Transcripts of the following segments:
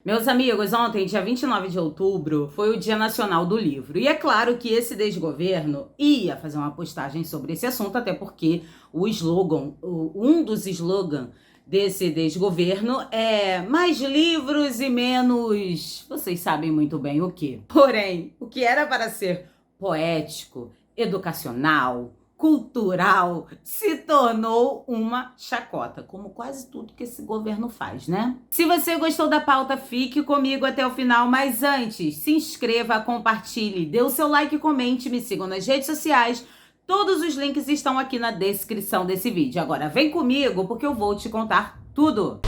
Meus amigos, ontem, dia 29 de outubro, foi o Dia Nacional do Livro. E é claro que esse desgoverno ia fazer uma postagem sobre esse assunto, até porque um dos slogans desse desgoverno é mais livros e menos... Vocês sabem muito bem o quê. Porém, o que era para ser poético, educacional, cultural, se tornou uma chacota, como quase tudo que esse governo faz, né? Se você gostou da pauta, fique comigo até o final, mas antes, se inscreva, compartilhe, dê o seu like, comente, me sigam nas redes sociais. Todos os links estão aqui na descrição desse vídeo. Agora vem comigo porque eu vou te contar tudo.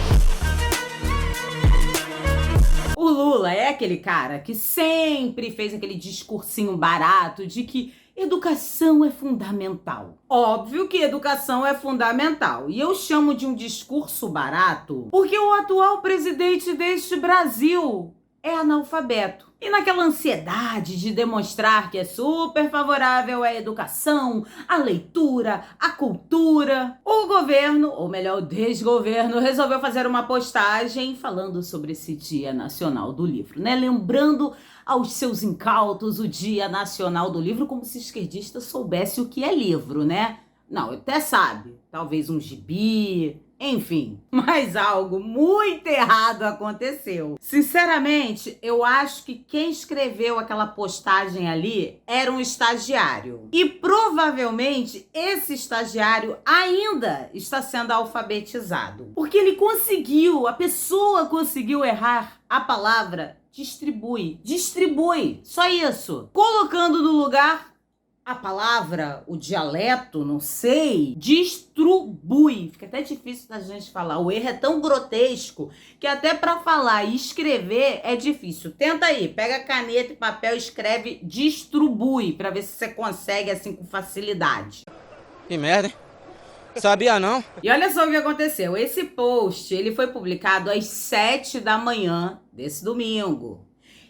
O Lula é aquele cara que sempre fez aquele discursinho barato de que educação é fundamental. Óbvio que educação é fundamental. E eu chamo de um discurso barato porque o atual presidente deste Brasil é analfabeto. E naquela ansiedade de demonstrar que é super favorável à educação, à leitura, à cultura, o governo, ou melhor, o desgoverno, resolveu fazer uma postagem falando sobre esse Dia Nacional do Livro, né? Lembrando aos seus incautos o Dia Nacional do Livro, como se esquerdista soubesse o que é livro, né? Não, até sabe, talvez um gibi, enfim. Mas algo muito errado aconteceu. Sinceramente, eu acho que quem escreveu aquela postagem ali era um estagiário. E provavelmente esse estagiário ainda está sendo alfabetizado. Porque a pessoa conseguiu errar a palavra distribui, só isso. Colocando no lugar a palavra, o dialeto, não sei, distribui. Fica até difícil da gente falar. O erro é tão grotesco que até para falar e escrever é difícil. Tenta aí, pega caneta e papel e escreve distribui para ver se você consegue assim com facilidade. Que merda, hein? Sabia não? E olha só o que aconteceu. Esse post, ele foi publicado às 7 da manhã desse domingo.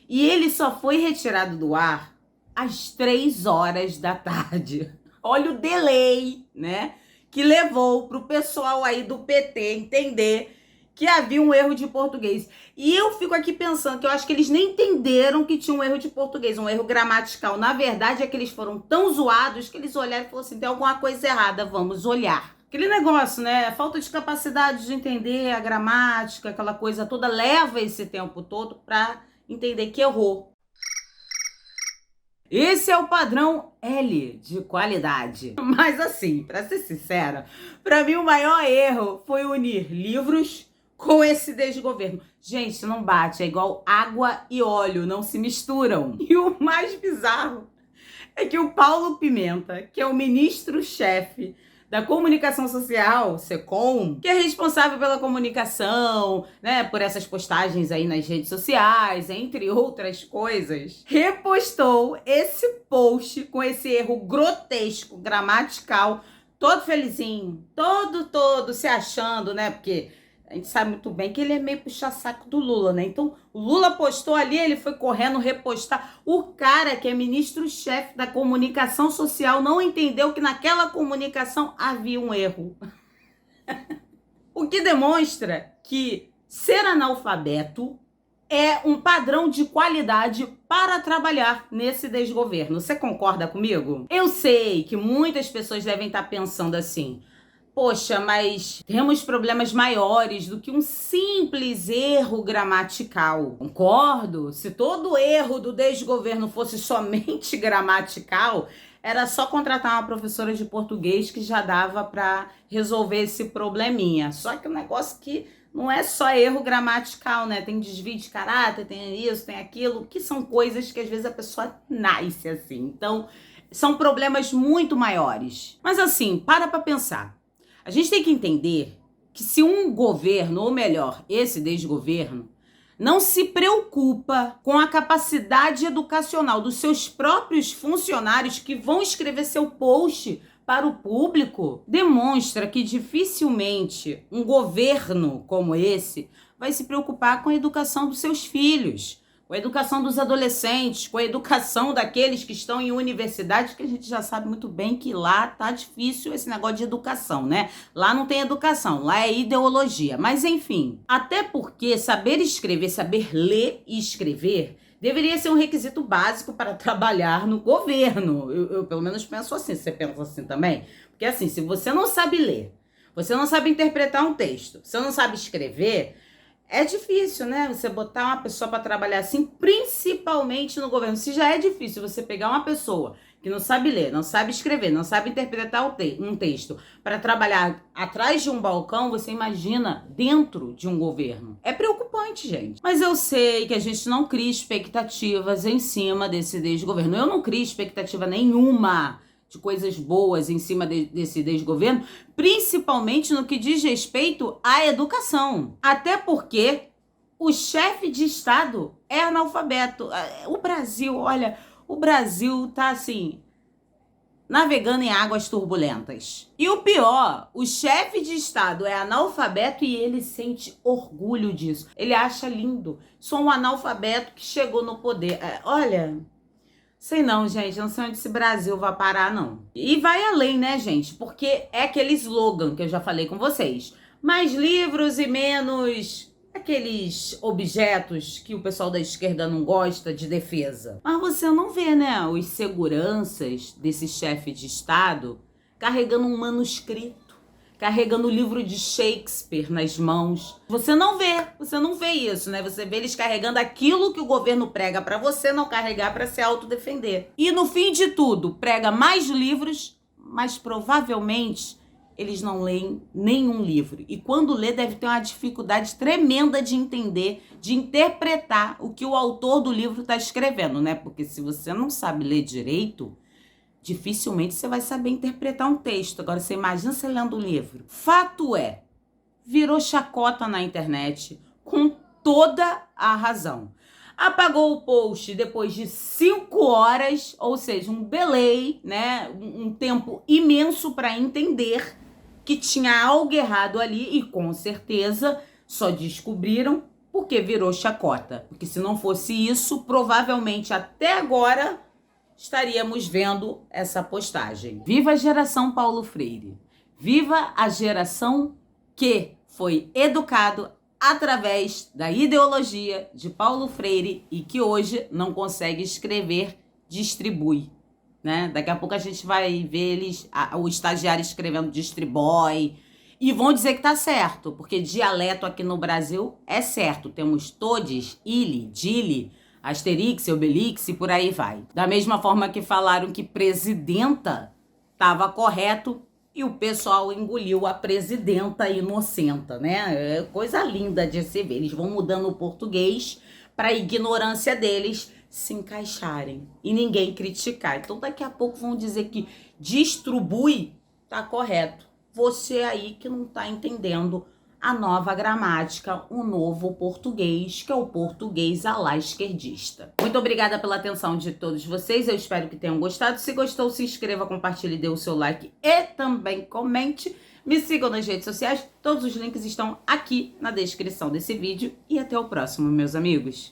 E ele só foi retirado do ar às 3 horas da tarde. Olha o delay, né? Que levou pro pessoal aí do PT entender que havia um erro de português. E eu fico aqui pensando que eu acho que eles nem entenderam que tinha um erro de português, um erro gramatical. Na verdade é que eles foram tão zoados que eles olharam e falaram assim, tem alguma coisa errada, vamos olhar. Aquele negócio, né? Falta de capacidade de entender a gramática, aquela coisa toda, leva esse tempo todo para entender que errou. Esse é o padrão L de qualidade. Mas assim, para ser sincera, para mim o maior erro foi unir livros com esse desgoverno. Gente, não bate, é igual água e óleo, não se misturam. E o mais bizarro é que o Paulo Pimenta, que é o ministro-chefe da comunicação social, SECOM, que é responsável pela comunicação, né, por essas postagens aí nas redes sociais, entre outras coisas, repostou esse post com esse erro grotesco, gramatical, todo felizinho, todo se achando, né, porque a gente sabe muito bem que ele é meio puxa-saco do Lula, né? Então, o Lula postou ali, ele foi correndo repostar. O cara que é ministro-chefe da comunicação social não entendeu que naquela comunicação havia um erro. O que demonstra que ser analfabeto é um padrão de qualidade para trabalhar nesse desgoverno. Você concorda comigo? Eu sei que muitas pessoas devem estar pensando assim... Poxa, mas temos problemas maiores do que um simples erro gramatical. Concordo? Se todo erro do desgoverno fosse somente gramatical, era só contratar uma professora de português que já dava para resolver esse probleminha. Só que o negócio que não é só erro gramatical, né? Tem desvio de caráter, tem isso, tem aquilo, que são coisas que às vezes a pessoa nasce assim. Então, são problemas muito maiores. Mas assim, para pensar. A gente tem que entender que se um governo, ou melhor, esse desgoverno, não se preocupa com a capacidade educacional dos seus próprios funcionários que vão escrever seu post para o público, demonstra que dificilmente um governo como esse vai se preocupar com a educação dos seus filhos, com a educação dos adolescentes, com a educação daqueles que estão em universidade, que a gente já sabe muito bem que lá tá difícil esse negócio de educação, né? Lá não tem educação, lá é ideologia. Mas enfim, até porque saber escrever, saber ler e escrever deveria ser um requisito básico para trabalhar no governo. Eu pelo menos penso assim. Você pensa assim também? Porque assim, se você não sabe ler, você não sabe interpretar um texto, você não sabe escrever, é difícil, né? Você botar uma pessoa para trabalhar assim, principalmente no governo. Se já é difícil você pegar uma pessoa que não sabe ler, não sabe escrever, não sabe interpretar um texto para trabalhar atrás de um balcão, você imagina dentro de um governo. É preocupante, gente. Mas eu sei que a gente não cria expectativas em cima desse desgoverno. Eu não crio expectativa nenhuma de coisas boas em cima desse desgoverno, principalmente no que diz respeito à educação. Até porque o chefe de Estado é analfabeto. O Brasil, olha, o Brasil tá assim, navegando em águas turbulentas. E o pior, o chefe de Estado é analfabeto e ele sente orgulho disso. Ele acha lindo. Sou um analfabeto que chegou no poder. Olha, sei não, gente, não sei onde esse Brasil vai parar, não. E vai além, né, gente? Porque é aquele slogan que eu já falei com vocês. Mais livros e menos aqueles objetos que o pessoal da esquerda não gosta de defesa. Mas você não vê, né, os seguranças desse chefe de Estado carregando um manuscrito, carregando o livro de Shakespeare nas mãos. Você não vê isso, né? Você vê eles carregando aquilo que o governo prega pra você não carregar pra se autodefender. E no fim de tudo, prega mais livros, mas provavelmente eles não leem nenhum livro. E quando lê, deve ter uma dificuldade tremenda de entender, de interpretar o que o autor do livro tá escrevendo, né? Porque se você não sabe ler direito, dificilmente você vai saber interpretar um texto. Agora, você imagina você lendo um livro. Fato é, virou chacota na internet com toda a razão. Apagou o post depois de 5 horas, ou seja, um delay, né? Um tempo imenso para entender que tinha algo errado ali e com certeza só descobriram porque virou chacota. Porque se não fosse isso, provavelmente até agora estaríamos vendo essa postagem. Viva a geração Paulo Freire. Viva a geração que foi educado através da ideologia de Paulo Freire e que hoje não consegue escrever, distribui, né? Daqui a pouco a gente vai ver o estagiário escrevendo distribui e vão dizer que tá certo, porque dialeto aqui no Brasil é certo. Temos todes, ile, dile, Asterix, Obelix e por aí vai. Da mesma forma que falaram que presidenta estava correto e o pessoal engoliu a presidenta inocenta, né? É coisa linda de se ver. Eles vão mudando o português para a ignorância deles se encaixarem e ninguém criticar. Então daqui a pouco vão dizer que distribui tá correto. Você aí que não tá entendendo a nova gramática, o novo português, que é o português à la esquerdista. Muito obrigada pela atenção de todos vocês, eu espero que tenham gostado. Se gostou, se inscreva, compartilhe, dê o seu like e também comente. Me sigam nas redes sociais, todos os links estão aqui na descrição desse vídeo e até o próximo, meus amigos.